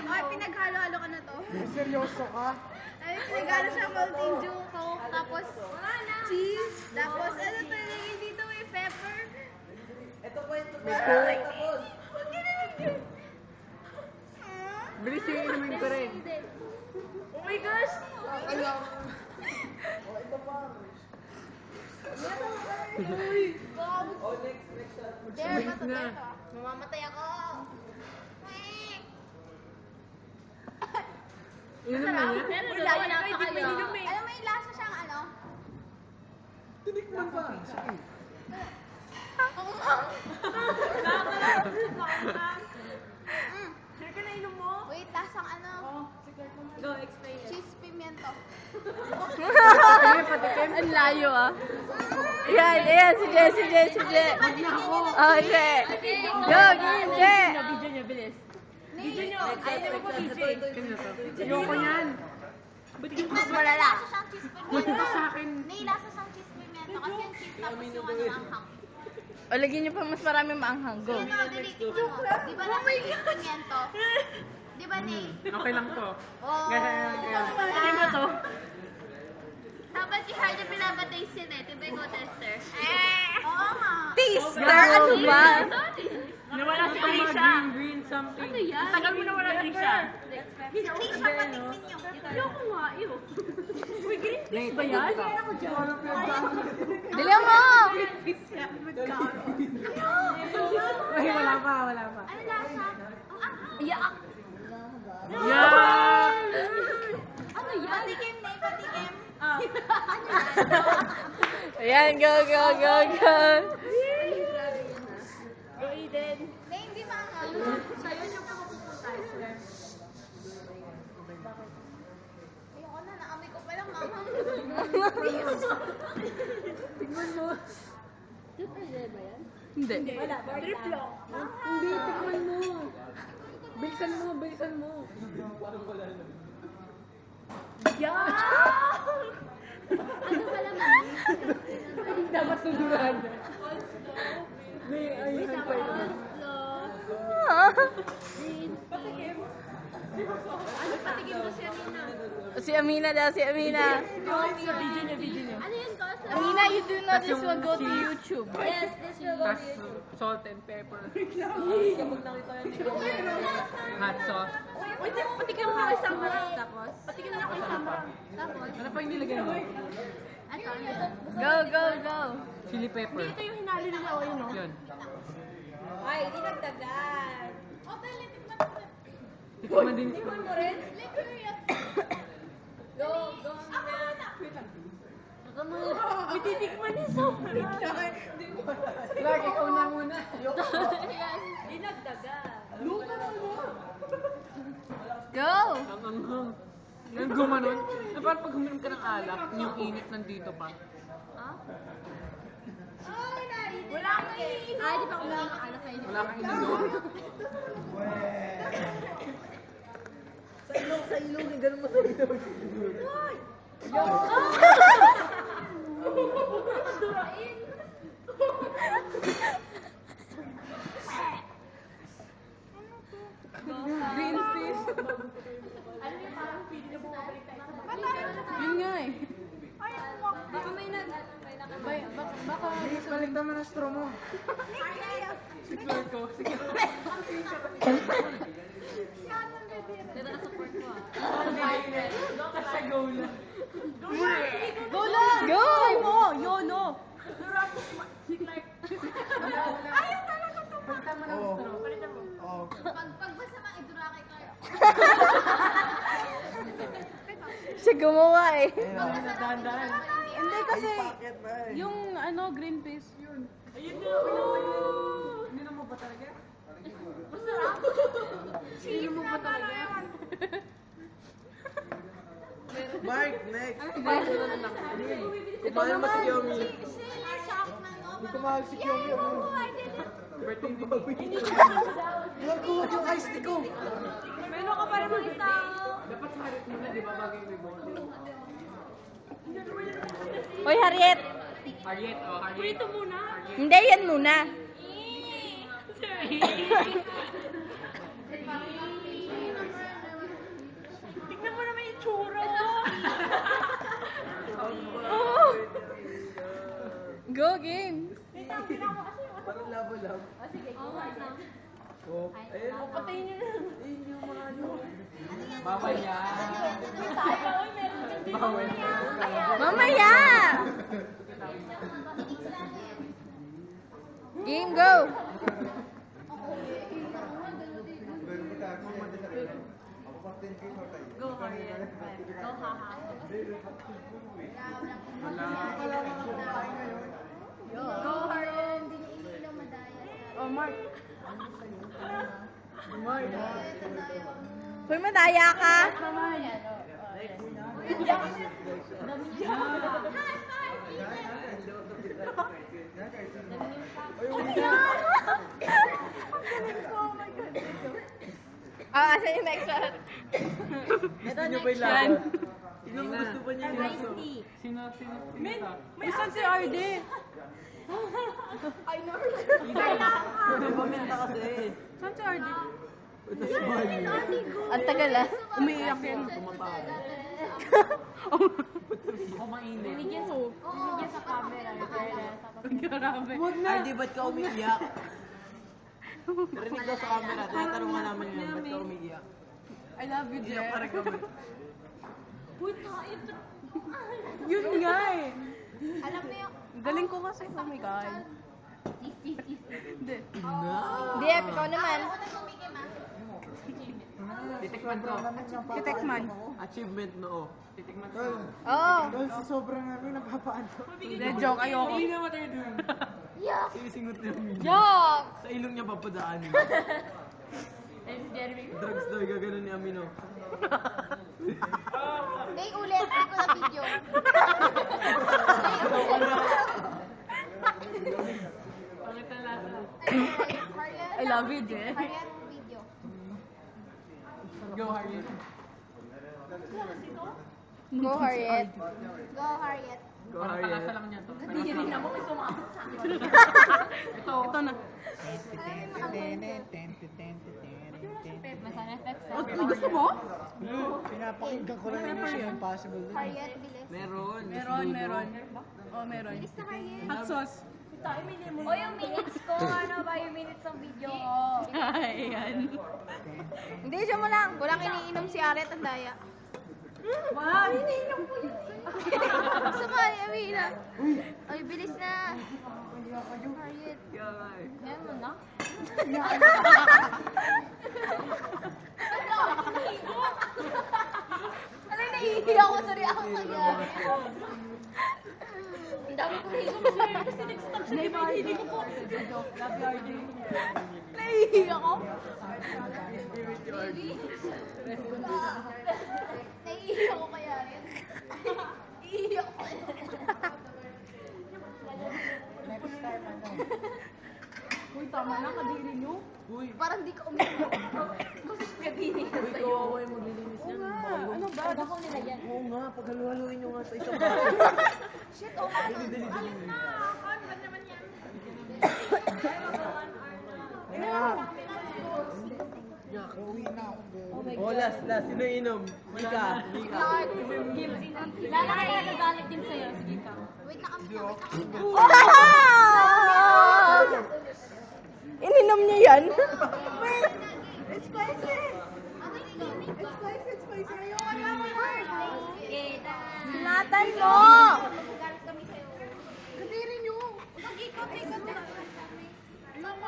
Ay, pinaghalo-halo ka na to. Seryoso ka? Ay, pinaghalo siya Mountain Dew, Coke, tapos cheese, tapos ano to, nilagay dito may pepper. Ito po yung May coke. tapos. Huwag ka nilagay. Bilis yung inumin ko rin. Oh my gosh! Ayaw. Oh, ito pa. Oh, next shot. There, Wait bato na. ito. Mamamatay ako. Inom na niya? Wala pa kayo. Alam mo yung lasa siyang ano? Tinikman pa. Sige. Sure ka na inom mo? Wait, lasang ano? Go, explain it. Cheese pimiento. Sige, patikim. Ang layo ah. Ayan, sige. Huwag na ako. Okay. Go, game, Je. Video niyo, bilis. Video nyo. Ayaw mo pa, DJ. Kim na to. Ayoko yan. Mas malala. Lasa siyang cheese Huwag pimiento. ka sa akin. Lasa siyang cheese pimiento kasi yung cheese tapos yung ano anghang. O, lagyan niyo pa mas marami maanghang. Go. Sino dali mo? Di ba nasa cheese pimiento? Di ba, Nay? Okay lang to. Oh. Ganyan. Ano ba to? Dapat i-hard yung pinapataste yun eh. Diba yung tester? Oo nga. Taster, ano ba? Nawala si Ito mga Trisha. green something. Tagal mo nawala Trisha. Trisha, patikmin nyo. Ayoko nga, ew. Uy, green Wait, ba yan? Dali mo! Ay, wala pa. Ano lasa? Ang anghang. Iyak! Yeah! Ano yan? Patikim, Nay, patikim. Ayan, go. Go, Eden. Nay, hindi maanghang. Sa'yo yung pupunta. Ayoko na, naamoy ko palang maanghang. Tignan mo. Hindi. Trip lang. Hindi, tignan mo. Bilisan mo. Yeah! Ano pala, mami? Dapat suduran. May ayun pa yun. Ano patikim mo siya, Nina? Si Amina daw, si Amina. Video niyo. Ano yun, Kosa? Amina, you do know this will go to YouTube. Yes, this will go to Tapos YouTube. salt and pepper. Kapag nakita yan ni Hot sauce. Uy, patikin mo na kayo sama. Tapos? Patikin mo na kayo sama. Tapos, Ano pa yung nilagay mo? ano? Go. Chili pepper. Ito yung hinali nila o yun, no? Yun. Ay, di nagdagan. Oh, dali, tikman mo. Tikman din. Tikman mo rin? Like, curious. Go. Ako muna. Uy, titikman niya sa Lag, ikaw na muna. Di nagdagan. Go! Ang anghang. Yung gumanon. Na parang pag huminom ka ng alak, yung init nandito pa. Wala kang iinom. Ay, di pa ako nakakaanak kayo. Wala kang ininom. Sa ilong, ganun mo sa ilong. Green fish. Ano yung parang feeling na bumabalik tayo sa bahay? Yun nga eh. Baka may Baka... Balik naman ang straw mo. Secure ko. support ko ah. Sa go na. Go lang! Go! Try mo! YOLO! Ayaw talaga ito. Palitan mo ng straw. Palitan mo. Pag basta mga idurakay kayo. Siya gumawa eh. Dahan-dahan. Hindi kasi, Bakit ba eh? yung ano, green fish, yun. Ayun na! Ininom mo ba talaga? Masarap. Ininom mo ba talaga? Mark, next. Kumain na lang. Kumain mo si Yomi. Sila Shackman, no? Hindi kumain si Yomi. I didn't. Birthday din. Nakuha yung ice tea ko. Meron ka pa rin mga tao! Dapat sa harit muna, di ba? Bagay may birthday. Hoy, Harriet! Harriet, oh, Harriet. Prito muna! Hindi, yan muna. Sorry! Go, game. Parang labo-lab. Oh, ayun. Patayin niyo na. Ayun yung mga ano. Bawal yan. Bawal yan. Mamaya! Game, go! Go, Harriet. Go, haha. Go, Harriet. Oh, Mark. Mark. Hoy, madaya ka. Ah, asa yung next shot? Gusto niyo ba yung laban? Sino gusto pa niya yung laban? Sino? May saan si RD? Paminta kasi. Saan si RD? Ito si Bali. Ang tagal ah. Umiiyak yan. Ako mainit. Binigyan sa camera. Grabe. Ay, di ba't ka umiiyak? Narinig daw sa camera. Tinatanungan namin yun. Ba't ka umiiyak? I love you, Iyak pa rin Jeff. kami. Yun nga eh. Alam mo yung... Galing ko kasi. Oh my God. Hindi. Na. Jeff, ikaw naman. Titikman ko. Titekman. Achievement no. Titikman ko. Oo. Sa sobrang namin napapaano. Hindi, joke. Ayoko. Hindi na what are you doing? Sisingot niya. Joke! Sa ilong niya papadaanin. Eh, si Jeremy. Drugs daw, gaganon ni Amino. Day ulit, hindi ko na video. Pangit na lasa. I love you, Jeff. Harriet, video. Go, Harriet. Go, Harriet. Go, Harriet. Go, Parang Harriet. kalasa lang niya to. Hindi ako may sumama sa akin. Ito na. May sound effects. Oh, gusto mo? Pinapakinggan ko lang yung Mission Impossible. Harriet, bilis. Meron. Meron. Oh, meron. Bilis na, Harriet. Hot sauce. O yung minutes ko, ano ba yung minutes ng video ko? Ayan. Hindi, siya mo lang. Walang iniinom si Aret ang daya. Wow! Iniinom ko yun. Gusto ko, Amina. Ay, bilis na. Harriet. Yan mo na. Ano, naiiyak ako sa reaction niya. Ang dami ko higo kasi nag-stop siya. Di ba hindi ko po? Naiiyak ako. Naiiyak ako kaya rin. Naiiyak ako. Uy, tama na, kadiri nyo. Uy, Parang di ka umiiyak. Kadini. uy, kawawa yung maglilinis niyan. Ano ba? Ako nila yan. Oo nga, paghaluhaluin nyo nga sa isang baso. Shit, oh my God. Dali. Oh, last. Sino inom? Mika. Lala ka na nagagalit din sa'yo. Sige ka. Wait na kami, wait na kami. Ininom niya yan? It's spicy. It's spicy. Ayoko naman, Mark. Ingatan mo! Galit kami sa'yo. Kadiri nyo. Mag-ikot. Ano ba?